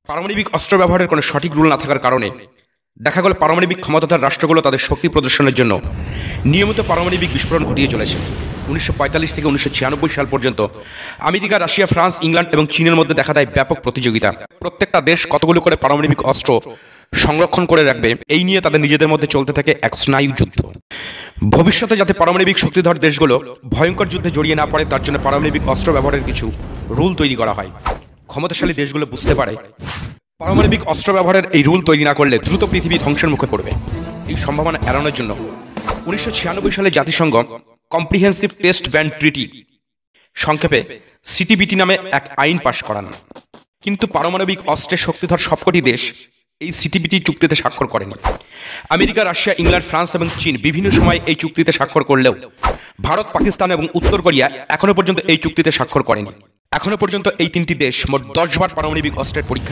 পারমাণবিক অস্ত্র ব্যবহারের কোনো সঠিক রুল না থাকার কারণে দেখা গেল পারমাণবিক ক্ষমতাধর রাষ্ট্রগুলো তাদের শক্তি প্রদর্শনের জন্য নিয়মিত পারমাণবিক বিস্ফোরণ ঘটিয়ে চলেছে। 1945 থেকে 1996 সাল পর্যন্ত আমেরিকা, রাশিয়া, ফ্রান্স, ইংল্যান্ড এবং চীনের মধ্যে দেখা দেয় ব্যাপক প্রতিযোগিতা। প্রত্যেকটা দেশ কতগুলো করে পারমাণবিক অস্ত্র সংরক্ষণ করে রাখবে এই নিয়ে তাদের নিজেদের মধ্যে চলতে থাকে এক স্নায়ু যুদ্ধ। ভবিষ্যতে যাতে পারমাণবিক শক্তিধর দেশগুলো ভয়ঙ্কর যুদ্ধে জড়িয়ে না পড়ে তার জন্য পারমাণবিক অস্ত্র ব্যবহারের কিছু রুল তৈরি করা হয়। ক্ষমতাশালী দেশগুলো বুঝতে পারে পারমাণবিক অস্ত্র ব্যবহারের এই রুল তৈরি না করলে দ্রুত পৃথিবী ধ্বংসের মুখে পড়বে। এই সম্ভাবনা এড়ানোর জন্য 1996 সালে জাতিসংঘ কম্প্রিহেন্সিভ টেস্ট ব্যান ট্রিটি, সংক্ষেপে সিটিবিটি নামে এক আইন পাশ করান। কিন্তু পারমাণবিক অস্ত্রের শক্তিধর সবকটি দেশ এই সিটিবিটি চুক্তিতে স্বাক্ষর করেনি। আমেরিকা, রাশিয়া, ইংল্যান্ড, ফ্রান্স এবং চীন বিভিন্ন সময় এই চুক্তিতে স্বাক্ষর করলেও ভারত, পাকিস্তান এবং উত্তর কোরিয়া এখনো পর্যন্ত এই চুক্তিতে স্বাক্ষর করেনি। এখনো পর্যন্ত এই তিনটি দেশ মোট 10 বার পারমাণবিক অস্ত্রের পরীক্ষা